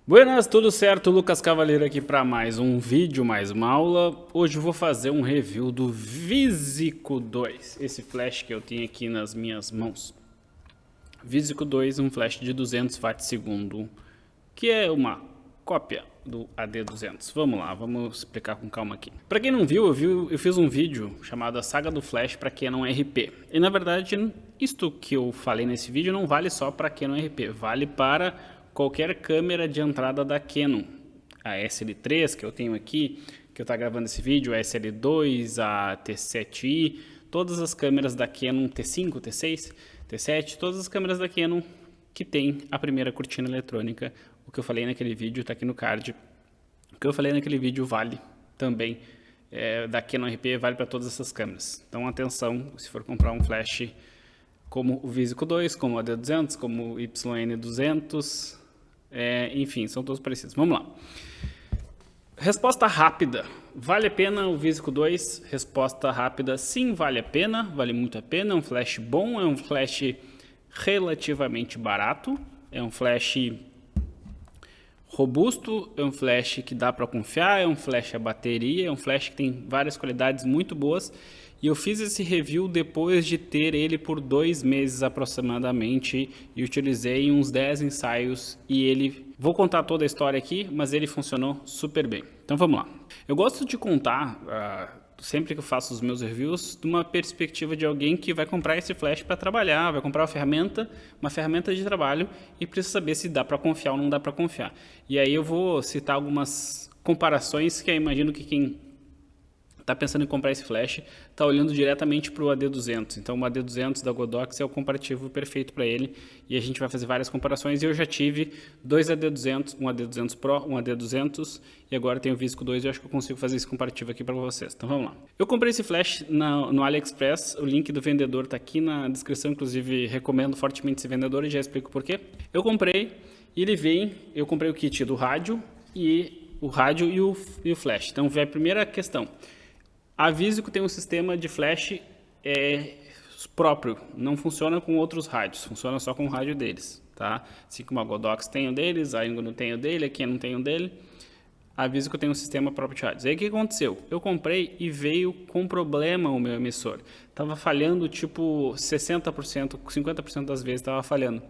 Buenas, tudo certo? Lucas Cavaleiro aqui para mais um vídeo, mais uma aula. Hoje eu vou fazer um review do Visico 2, esse flash que eu tenho aqui nas minhas mãos. Visico 2, um flash de 200 watts segundo, que é uma cópia do AD200. Vamos lá, vamos explicar com calma aqui. Para quem não viu, eu fiz um vídeo chamado A Saga do Flash para Canon RP. E na verdade, isto que eu falei nesse vídeo não vale só para Canon RP, vale para qualquer câmera de entrada da Canon. A SL3 que eu tenho aqui, que eu estou gravando esse vídeo, a SL2, a T7i, todas as câmeras da Canon T5, T6, T7, todas as câmeras da Canon que tem a primeira cortina eletrônica. O que eu falei naquele vídeo está aqui no card. O que eu falei naquele vídeo vale também da Canon RP, vale para todas essas câmeras. Então atenção, se for comprar um flash como o Visico 2, como o AD200, como o YN200, enfim, são todos parecidos. Vamos lá. Resposta rápida. Vale a pena o Visico 2? Resposta rápida, sim, vale a pena, vale muito a pena. É um flash bom, é um flash relativamente barato, é um flash robusto, é um flash que dá para confiar, é um flash a bateria, é um flash que tem várias qualidades muito boas. E eu fiz esse review depois de ter ele por 2 meses aproximadamente e utilizei uns 10 ensaios e ele... Vou contar toda a história aqui, mas ele funcionou super bem. Então vamos lá. Eu gosto de contar, sempre que eu faço os meus reviews, de uma perspectiva de alguém que vai comprar esse flash para trabalhar, vai comprar uma ferramenta de trabalho e precisa saber se dá para confiar ou não dá para confiar. E aí eu vou citar algumas comparações que eu imagino que quem está pensando em comprar esse flash está olhando diretamente para o AD200. Então o AD200 da Godox é o comparativo perfeito para ele e a gente vai fazer várias comparações. E eu já tive 2 AD200, um AD200 Pro, um AD200 e agora tenho o Visico 2 e eu acho que eu consigo fazer esse comparativo aqui para vocês. Então vamos lá. Eu comprei esse flash no AliExpress, o link do vendedor está aqui na descrição, inclusive recomendo fortemente esse vendedor e já explico por quê. Eu comprei e ele vem, eu comprei o kit do rádio e o flash. Então vem a primeira questão. A Visico tem um sistema de flash próprio, não funciona com outros rádios, funciona só com o rádio deles, tá? Assim como a Godox tem o deles, a Ingo não tem o dele, a Canon não tem o dele, a Visico tem um sistema próprio de rádios. Aí o que aconteceu? Eu comprei e veio com problema o meu emissor, tava falhando tipo 60%, 50% das vezes tava falhando.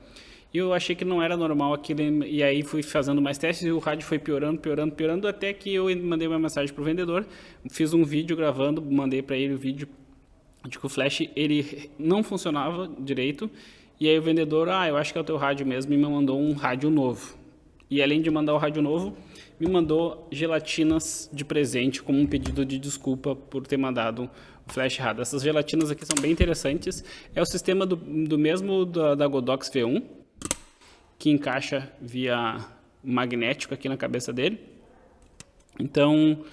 E eu achei que não era normal aquilo, e aí fui fazendo mais testes e o rádio foi piorando, até que eu mandei uma mensagem para o vendedor, fiz um vídeo gravando, mandei para ele o vídeo de que o flash ele não funcionava direito, e aí o vendedor, eu acho que é o teu rádio mesmo, e me mandou um rádio novo. E além de mandar o rádio novo, me mandou gelatinas de presente como um pedido de desculpa por ter mandado o flash errado. Essas gelatinas aqui são bem interessantes, é o sistema do mesmo da Godox V1, que encaixa via magnético aqui na cabeça dele. Então,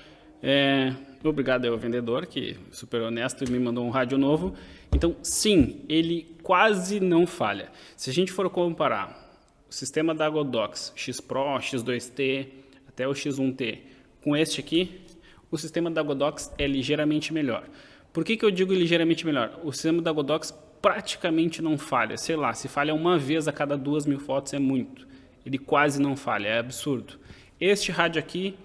obrigado ao vendedor, que é super honesto e me mandou um rádio novo. Então, sim, ele quase não falha. Se a gente for comparar o sistema da Godox X Pro, X2T, até o X1T, com este aqui, o sistema da Godox é ligeiramente melhor. Por que eu digo ligeiramente melhor? O sistema da Godox praticamente não falha, sei lá, se falha uma vez a cada 2.000 fotos é muito, ele quase não falha, é absurdo. Este rádio aqui,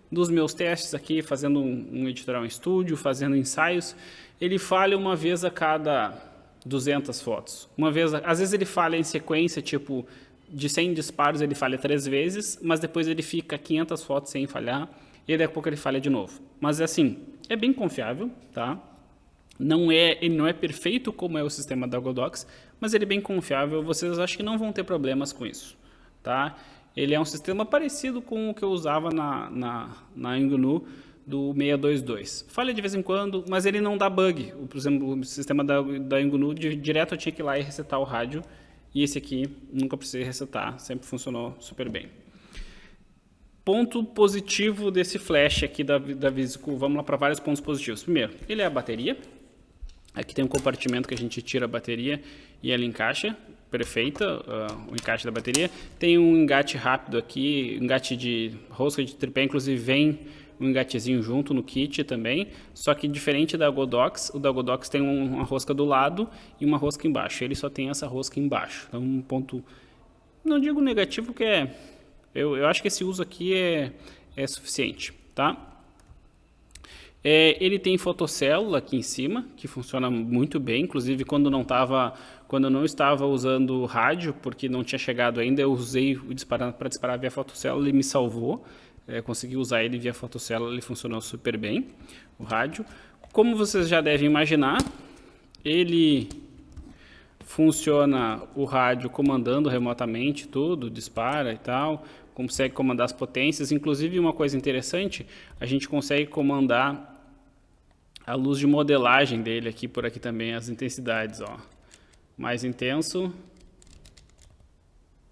dos meus testes aqui, fazendo um editorial em estúdio, fazendo ensaios, ele falha uma vez a cada 200 fotos, uma vez, às vezes ele falha em sequência, tipo, de 100 disparos ele falha 3 vezes, mas depois ele fica 500 fotos sem falhar, e daqui a pouco ele falha de novo, mas assim, é bem confiável, tá? Ele não é perfeito como é o sistema da Godox, mas ele é bem confiável, vocês acham que não vão ter problemas com isso, tá? Ele é um sistema parecido com o que eu usava na Ingnu do 622. Falha de vez em quando, mas ele não dá bug. Por exemplo, o sistema da Ingnu, direto eu tinha que ir lá e resetar o rádio, e esse aqui nunca precisei resetar, sempre funcionou super bem. Ponto positivo desse flash aqui da Visico, vamos lá para vários pontos positivos. Primeiro, ele é a bateria. Aqui tem um compartimento que a gente tira a bateria e ela encaixa, perfeita, o encaixe da bateria. Tem um engate rápido aqui, engate de rosca de tripé, inclusive vem um engatezinho junto no kit também, só que diferente da Godox, o da Godox tem uma rosca do lado e uma rosca embaixo, ele só tem essa rosca embaixo. Então um ponto, não digo negativo, que é Eu acho que esse uso aqui é suficiente, tá? Ele tem fotocélula aqui em cima, que funciona muito bem, inclusive quando eu não estava usando rádio, porque não tinha chegado ainda, eu usei para disparar via fotocélula, ele me salvou, consegui usar ele via fotocélula, ele funcionou super bem, o rádio. Como vocês já devem imaginar, ele funciona o rádio comandando remotamente tudo, dispara e tal, consegue comandar as potências, inclusive uma coisa interessante, a gente consegue comandar a luz de modelagem dele aqui, por aqui também, as intensidades, ó. Mais intenso,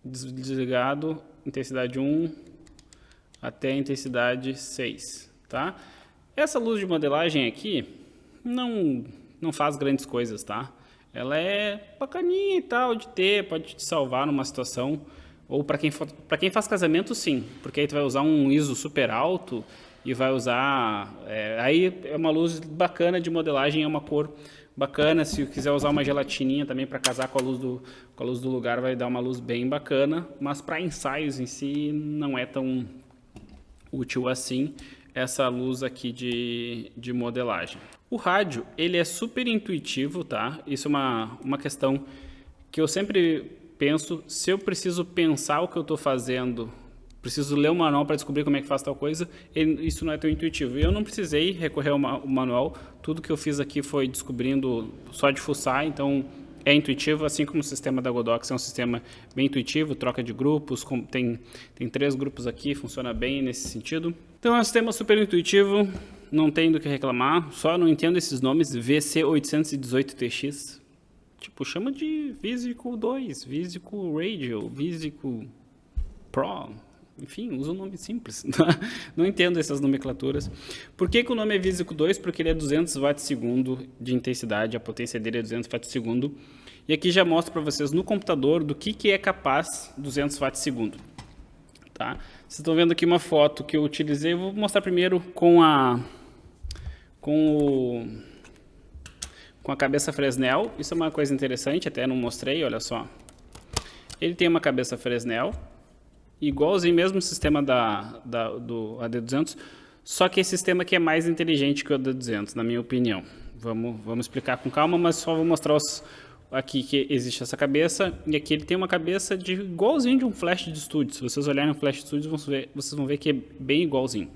desligado, intensidade 1 até a intensidade 6, tá? Essa luz de modelagem aqui não faz grandes coisas, tá? Ela é bacaninha e tal de ter, pode te salvar numa situação, ou para quem faz casamento, sim, porque aí tu vai usar um ISO super alto e vai usar, aí é uma luz bacana de modelagem, é uma cor bacana, se quiser usar uma gelatininha também para casar com a luz do lugar, vai dar uma luz bem bacana, mas para ensaios em si não é tão útil assim essa luz aqui de modelagem. O rádio, ele é super intuitivo, tá? Isso é uma questão que eu sempre penso, se eu preciso pensar o que eu estou fazendo, preciso ler o manual para descobrir como é que faz tal coisa, isso não é tão intuitivo. Eu não precisei recorrer ao manual, tudo que eu fiz aqui foi descobrindo só de fuçar, então é intuitivo, assim como o sistema da Godox é um sistema bem intuitivo, troca de grupos, tem 3 grupos aqui, funciona bem nesse sentido. Então é um sistema super intuitivo, não tem do que reclamar, só não entendo esses nomes, VC818TX, tipo, chama de Visico 2, Visico Radio, Visico Pro, enfim, usa um nome simples, não entendo essas nomenclaturas. Por que o nome é Visico 2? Porque ele é 200 watts segundo de intensidade, a potência dele é 200 watts segundo. E aqui já mostro para vocês no computador do que é capaz 200 watts segundo. Tá? Vocês estão vendo aqui uma foto que eu utilizei, eu vou mostrar primeiro com a cabeça Fresnel. Isso é uma coisa interessante, até não mostrei, olha só. Ele tem uma cabeça Fresnel, igualzinho mesmo sistema do AD200, só que esse sistema aqui é mais inteligente que o AD200, na minha opinião. Vamos explicar com calma, mas só vou mostrar aqui que existe essa cabeça, e aqui ele tem uma cabeça igualzinho de um flash de estúdio. Se vocês olharem no flash de estúdio, vocês vão ver que é bem igualzinho.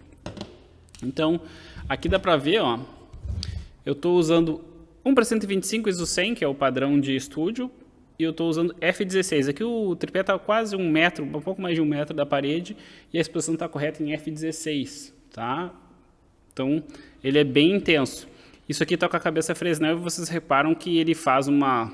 Então, aqui dá pra ver, ó, eu estou usando 1/125 ISO 100, que é o padrão de estúdio, e eu estou usando F16. Aqui o tripé está quase 1 metro, um pouco mais de 1 metro da parede, e a exposição está correta em F16, tá? Então, ele é bem intenso. Isso aqui está com a cabeça Fresnel, e vocês reparam que ele faz uma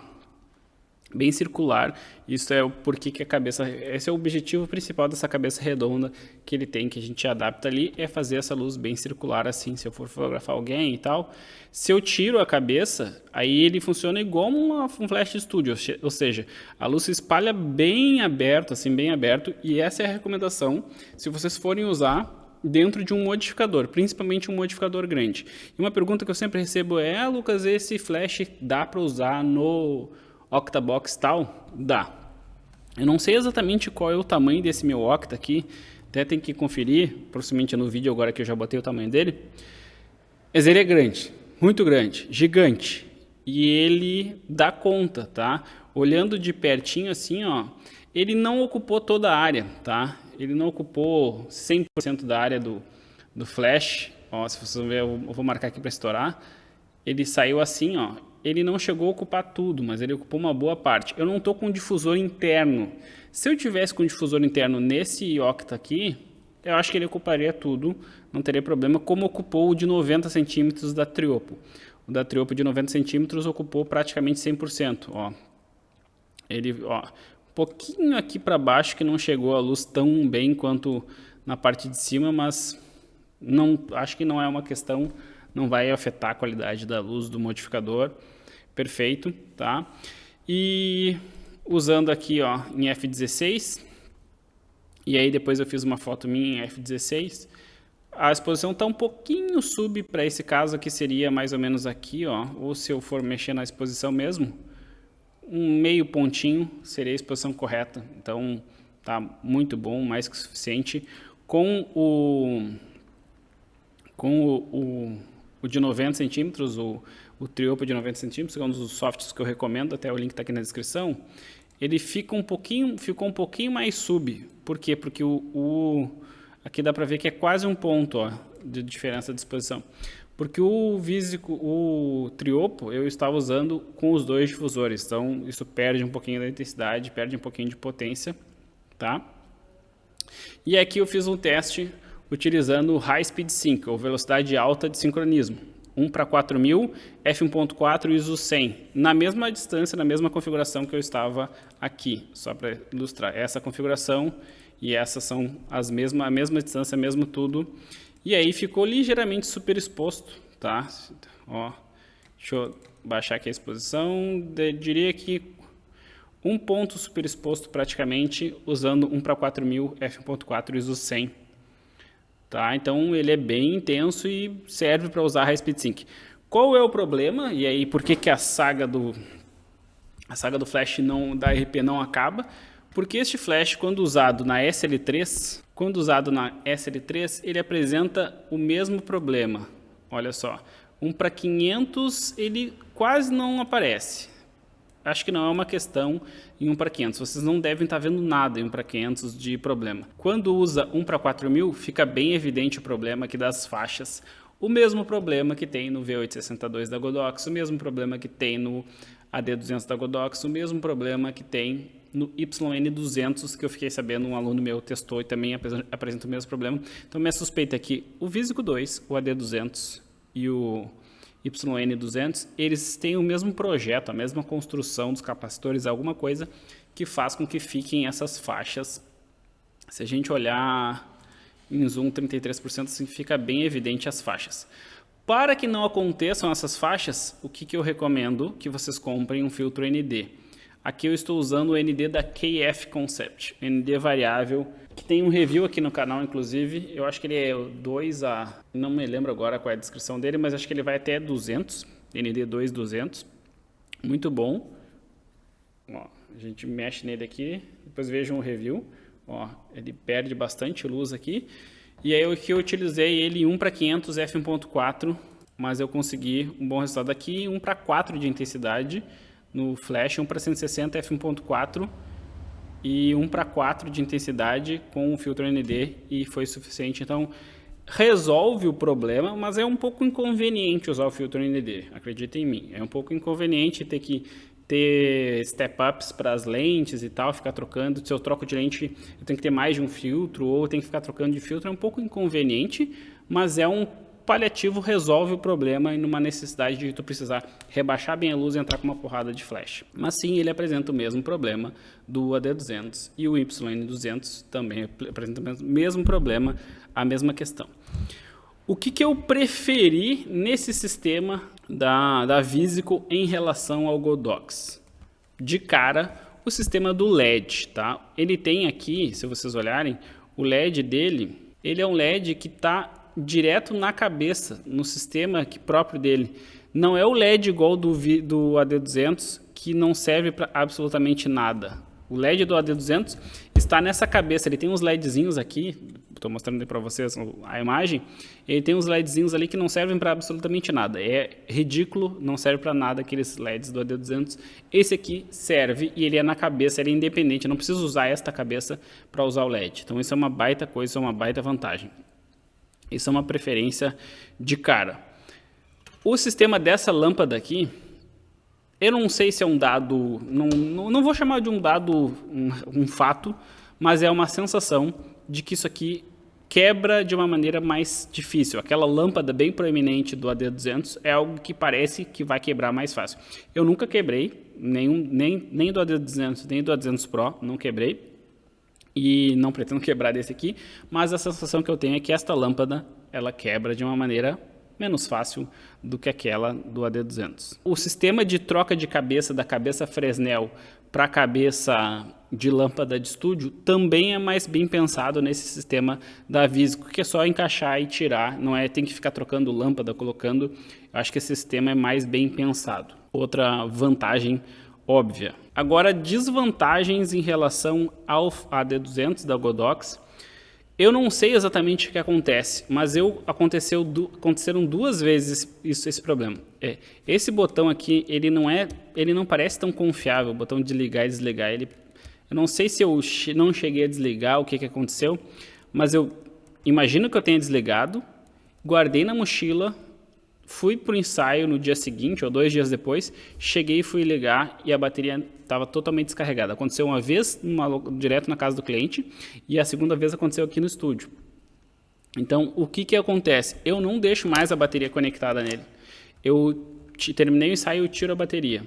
bem circular. Isso é o porquê que a cabeça, esse é o objetivo principal dessa cabeça redonda que ele tem, que a gente adapta ali, é fazer essa luz bem circular assim, se eu for fotografar alguém e tal. Se eu tiro a cabeça, aí ele funciona igual um flash de estúdio, ou seja, a luz se espalha bem aberto, assim, bem aberto, e essa é a recomendação se vocês forem usar dentro de um modificador, principalmente um modificador grande. E uma pergunta que eu sempre recebo é: Lucas, esse flash dá para usar no Octabox tal? Dá. Eu não sei exatamente qual é o tamanho desse meu Octa aqui, até tem que conferir, provavelmente no vídeo agora que eu já botei o tamanho dele. Mas ele é grande, muito grande, gigante, e ele dá conta, tá? Olhando de pertinho assim, ó, ele não ocupou toda a área, tá? Ele não ocupou 100% da área do flash, ó, se vocês verem, eu vou marcar aqui para estourar. Ele saiu assim, ó. Ele não chegou a ocupar tudo, mas ele ocupou uma boa parte. Eu não estou com difusor interno. Se eu tivesse com difusor interno nesse Octa aqui, eu acho que ele ocuparia tudo, não teria problema, como ocupou o de 90 centímetros da Triopo. O da Triopo de 90 centímetros ocupou praticamente 100%. Ó. Ele, ó, um pouquinho aqui para baixo que não chegou a luz tão bem quanto na parte de cima, mas não, acho que não é uma questão, não vai afetar a qualidade da luz do modificador. Perfeito, tá? E usando aqui, ó, em F16, e aí depois eu fiz uma foto minha em F16, a exposição está um pouquinho sub para esse caso aqui, seria mais ou menos aqui, ó, ou se eu for mexer na exposição mesmo, um meio pontinho seria a exposição correta. Então, tá muito bom, mais que suficiente. Com o de 90 centímetros, o Triopa de 90 centímetros, que é um dos softs que eu recomendo, até o link está aqui na descrição, ele ficou um pouquinho mais sub. Por quê? Porque aqui dá para ver que é quase um ponto, ó, de diferença de exposição. Porque o Triopo eu estava usando com os 2 difusores, então isso perde um pouquinho da intensidade, perde um pouquinho de potência, tá? E aqui eu fiz um teste utilizando o High Speed Sync, ou velocidade alta de sincronismo. 1:4000, f1.4 e ISO 100, na mesma distância, na mesma configuração que eu estava aqui, só para ilustrar. Essa configuração e essas são a mesma distância, mesmo tudo. E aí ficou ligeiramente superexposto, tá? Ó, deixa eu baixar aqui a exposição, diria que um ponto superexposto praticamente, usando 1:4000, f1.4 ISO 100. Tá? Então ele é bem intenso e serve para usar High Speed Sync. Qual é o problema? E aí por que a saga do flash da RP não acaba? Porque este flash, quando usado na SL3, ele apresenta o mesmo problema. Olha só, 1:500 ele quase não aparece. Acho que não é uma questão em 1:500. Vocês não devem estar vendo nada em 1:500 de problema. Quando usa 1:4000, fica bem evidente o problema aqui das faixas. O mesmo problema que tem no V862 da Godox, o mesmo problema que tem no AD200 da Godox, o mesmo problema que tem no YN200, que eu fiquei sabendo, um aluno meu testou e também apresenta o mesmo problema. Então, minha suspeita é que o Visico 2, o AD200 e o YN200, eles têm o mesmo projeto, a mesma construção dos capacitores, alguma coisa que faz com que fiquem essas faixas. Se a gente olhar em zoom 33%, assim, fica bem evidente as faixas. Para que não aconteçam essas faixas, o que eu recomendo? Que vocês comprem um filtro ND. Aqui eu estou usando o ND da KF Concept, ND variável, que tem um review aqui no canal, inclusive. Eu acho que ele é 2A, não me lembro agora qual é a descrição dele, mas acho que ele vai até 200, ND 200. Muito bom. Ó, a gente mexe nele aqui, depois vejam o review. Ó, ele perde bastante luz aqui. E aí eu utilizei ele em 1:500 f1.4, mas eu consegui um bom resultado aqui, 1:4 de intensidade no flash, 1:160 f1.4 e 1:4 de intensidade com o filtro ND e foi suficiente. Então resolve o problema, mas é um pouco inconveniente usar o filtro ND, acreditem em mim. É um pouco inconveniente ter que ter step-ups para as lentes e tal, ficar trocando. Se eu troco de lente, eu tenho que ter mais de um filtro, ou eu tenho que ficar trocando de filtro. É um pouco inconveniente, mas é um paliativo, resolve o problema e numa necessidade de tu precisar rebaixar bem a luz e entrar com uma porrada de flash. Mas sim, ele apresenta o mesmo problema do AD200 e o YN200 também apresenta o mesmo problema, a mesma questão. O que eu preferi nesse sistema da Visico em relação ao Godox? De cara, o sistema do LED, tá? Ele tem aqui, se vocês olharem, o LED dele, ele é um LED que está direto na cabeça, no sistema próprio dele. Não é o LED igual do AD200, que não serve para absolutamente nada. O LED do AD200 está nessa cabeça, ele tem uns LEDzinhos aqui, estou mostrando para vocês a imagem, ele tem uns LEDzinhos ali que não servem para absolutamente nada. É ridículo, não serve para nada aqueles LEDs do AD200. Esse aqui serve e ele é na cabeça, ele é independente, eu não preciso usar esta cabeça para usar o LED. Então isso é uma baita coisa, isso é uma baita vantagem. Isso é uma preferência de cara. O sistema dessa lâmpada aqui, eu não sei se é um dado, não vou chamar de um dado, um fato, mas é uma sensação de que isso aqui quebra de uma maneira mais difícil. Aquela lâmpada bem proeminente do AD200 é algo que parece que vai quebrar mais fácil. Eu nunca quebrei, nem do AD200, nem do AD200 Pro, não quebrei. E não pretendo quebrar desse aqui, mas a sensação que eu tenho é que esta lâmpada, ela quebra de uma maneira menos fácil do que aquela do AD200. O sistema de troca de cabeça da cabeça Fresnel para a cabeça de lâmpada de estúdio também é mais bem pensado nesse sistema da Visico, que é só encaixar e tirar, não é tem que ficar trocando lâmpada, colocando. Eu acho que esse sistema é mais bem pensado. Outra vantagem óbvia. Agora, desvantagens em relação ao AD200 da Godox. Eu não sei exatamente o que acontece, mas aconteceram 2 vezes esse problema. Esse botão aqui, ele não parece tão confiável, o botão de ligar e desligar. Eu não sei se eu não cheguei a desligar, o que aconteceu, mas eu imagino que eu tenha desligado, guardei na mochila, fui para o ensaio no dia seguinte, ou 2 dias depois, cheguei e fui ligar e a bateria estava totalmente descarregada. Aconteceu uma vez direto na casa do cliente e a segunda vez aconteceu aqui no estúdio. Então, o que acontece? Eu não deixo mais a bateria conectada nele. Eu terminei o ensaio e tiro a bateria.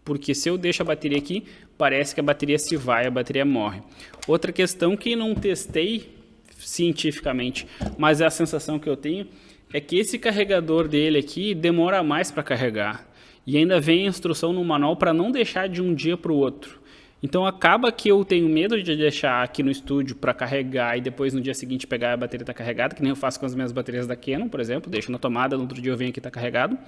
Porque se eu deixo a bateria aqui, parece que a bateria se vai, a bateria morre. Outra questão que não testei cientificamente, mas é a sensação que eu tenho, é que esse carregador dele aqui demora mais para carregar. E ainda vem a instrução no manual para não deixar de um dia para o outro. Então acaba que eu tenho medo de deixar aqui no estúdio para carregar e depois no dia seguinte pegar a bateria está carregada, que nem eu faço com as minhas baterias da Canon, por exemplo. Deixo na tomada, no outro dia eu venho aqui e está carregado.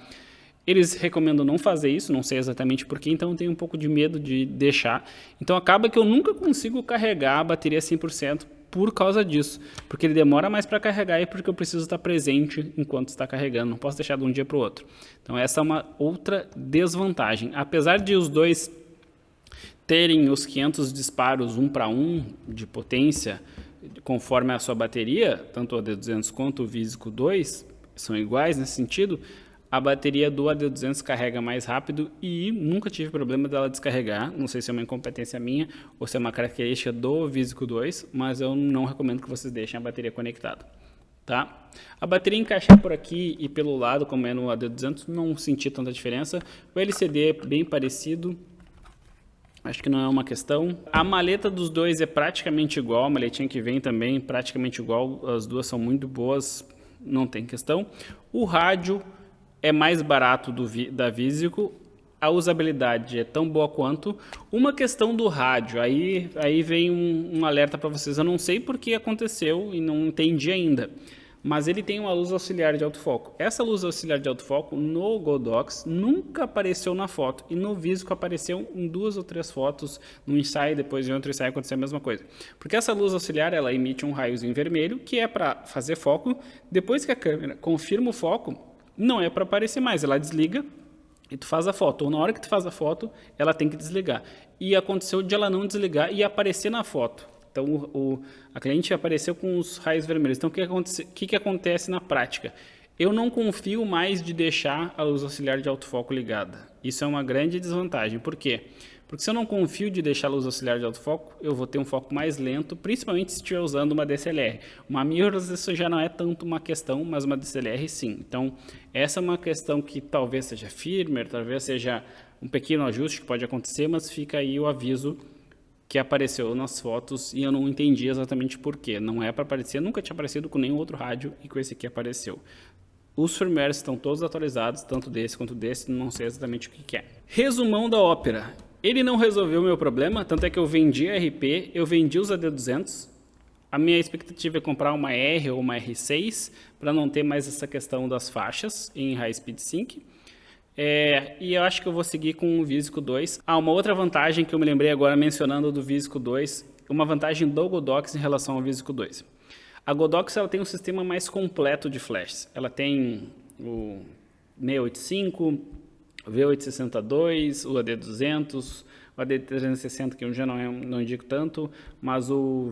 Eles recomendam não fazer isso, não sei exatamente porquê, então eu tenho um pouco de medo de deixar. Então acaba que eu nunca consigo carregar a bateria 100%. Por causa disso, porque ele demora mais para carregar e porque eu preciso estar presente enquanto está carregando, não posso deixar de um dia para o outro. Então essa é uma outra desvantagem. Apesar de os dois terem os 500 disparos 1 para 1 de potência, conforme a sua bateria, tanto o AD200 quanto o Visico 2 são iguais nesse sentido, a bateria do AD200 carrega mais rápido e nunca tive problema dela descarregar. Não sei se é uma incompetência minha ou se é uma característica do Visico 2, mas eu não recomendo que vocês deixem a bateria conectada. Tá? A bateria encaixar por aqui e pelo lado, como é no AD200, não senti tanta diferença. O LCD é bem parecido, acho que não é uma questão. A maleta dos dois é praticamente igual, a maletinha que vem também praticamente igual, as duas são muito boas, não tem questão. O rádio é mais barato da Visico, a usabilidade é tão boa quanto. Uma questão do rádio, aí vem um alerta para vocês, eu não sei por que aconteceu e não entendi ainda, mas ele tem uma luz auxiliar de autofoco. Essa luz auxiliar de autofoco no Godox nunca apareceu na foto e no Visico apareceu em 2 ou 3 fotos, no ensaio, depois em outro ensaio aconteceu a mesma coisa. Porque essa luz auxiliar, ela emite um raiozinho vermelho que é para fazer foco, depois que a câmera confirma o foco, não é para aparecer mais, ela desliga e tu faz a foto, ou na hora que tu faz a foto, ela tem que desligar. E aconteceu de ela não desligar e aparecer na foto. Então a cliente apareceu com os raios vermelhos. Então o que acontece na prática? Eu não confio mais de deixar a luz auxiliar de autofoco ligada. Isso é uma grande desvantagem. Por quê? Porque se eu não confio de deixar a luz auxiliar de autofoco, eu vou ter um foco mais lento, principalmente se estiver usando uma DSLR. Uma mirrorless isso já não é tanto uma questão, mas uma DSLR sim. Então, essa é uma questão que talvez seja firmware, talvez seja um pequeno ajuste que pode acontecer, mas fica aí o aviso que apareceu nas fotos e eu não entendi exatamente por quê. Não é para aparecer, nunca tinha aparecido com nenhum outro rádio e com esse aqui apareceu. Os firmwares estão todos atualizados, tanto desse quanto desse, não sei exatamente o que é. Resumão da Opera. Ele não resolveu o meu problema, tanto é que eu vendi a RP, eu vendi os AD200. A minha expectativa é comprar uma R ou uma R6, para não ter mais essa questão das faixas em High Speed Sync. E eu acho que eu vou seguir com o Visico 2. Uma outra vantagem que eu me lembrei agora mencionando do Visico 2, uma vantagem do Godox em relação ao Visico 2. A Godox ela tem um sistema mais completo de flashes. Ela tem o 685, o V862, o AD200, o AD360 que eu já não indico tanto, mas o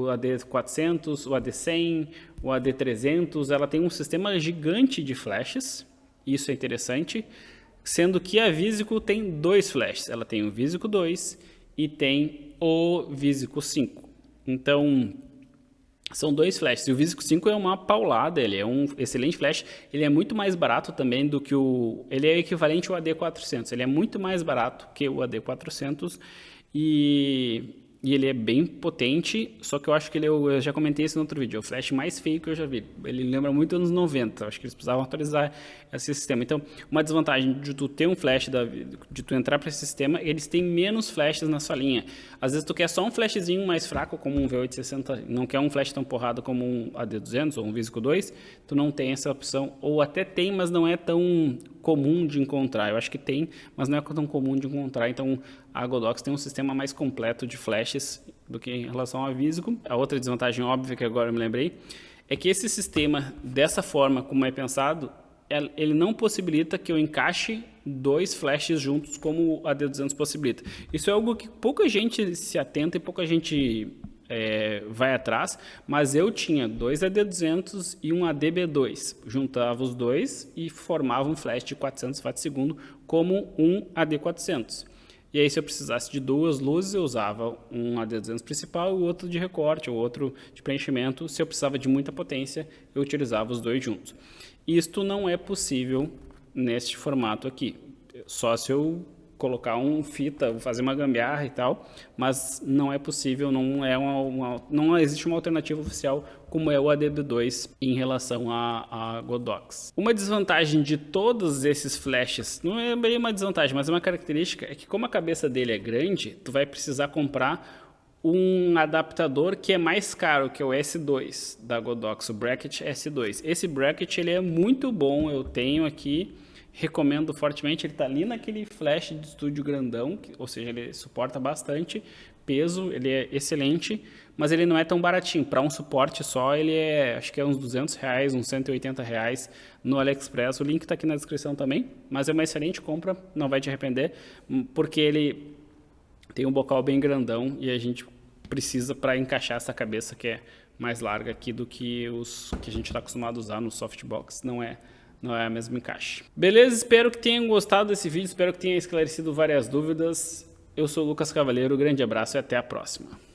AD400, o AD100, o AD300, ela tem um sistema gigante de flashes, isso é interessante, sendo que a Visico tem 2 flashes, ela tem o Visico 2 e tem o Visico 5, então são 2 flashes, e o Visico 5 é uma paulada, ele é um excelente flash, ele é muito mais barato também do que ele é equivalente ao AD400, ele é muito mais barato que o AD400 e ele é bem potente, só que eu acho que eu já comentei isso no outro vídeo, é o flash mais feio que eu já vi, ele lembra muito anos 90, acho que eles precisavam atualizar esse sistema. Então, uma desvantagem de tu ter um flash, de tu entrar para esse sistema, eles têm menos flashes na sua linha. Às vezes tu quer só um flashzinho mais fraco, como um V860, não quer um flash tão porrado como um AD200 ou um Visico 2, tu não tem essa opção, ou até tem, mas não é tão comum de encontrar. Eu acho que tem, mas não é tão comum de encontrar. Então, a Godox tem um sistema mais completo de flashes do que em relação à Visico. A outra desvantagem óbvia que agora eu me lembrei é que esse sistema, dessa forma como é pensado, ele não possibilita que eu encaixe 2 flashes juntos como a D200 possibilita. Isso é algo que pouca gente se atenta e pouca gente vai atrás, mas eu tinha 2 AD200 e um ADB2. Juntava os dois e formava um flash de 400 watts segundo como um AD400. E aí, se eu precisasse de 2 luzes, eu usava um AD200 principal e o outro de recorte, ou outro de preenchimento. Se eu precisava de muita potência, eu utilizava os 2 juntos. Isto não é possível neste formato aqui. Só se eu colocar um fita, fazer uma gambiarra e tal, mas não é possível, não existe uma alternativa oficial como é o ADB2 em relação a Godox. Uma desvantagem de todos esses flashes, não é bem uma desvantagem, mas é uma característica, é que como a cabeça dele é grande, tu vai precisar comprar um adaptador que é mais caro, que é o S2 da Godox, o bracket S2. Esse bracket ele é muito bom, eu tenho aqui, recomendo fortemente. Ele está ali naquele flash de estúdio grandão, ou seja, ele suporta bastante peso, ele é excelente, mas ele não é tão baratinho. Para um suporte só, ele acho que é uns R$200, uns R$180 no AliExpress. O link está aqui na descrição também, mas é uma excelente compra, não vai te arrepender, porque ele tem um bocal bem grandão e a gente precisa para encaixar essa cabeça que é mais larga aqui do que os que a gente está acostumado a usar no softbox. Não é o mesmo encaixe. Beleza? Espero que tenham gostado desse vídeo, espero que tenha esclarecido várias dúvidas. Eu sou o Lucas Cavaleiro, grande abraço e até a próxima.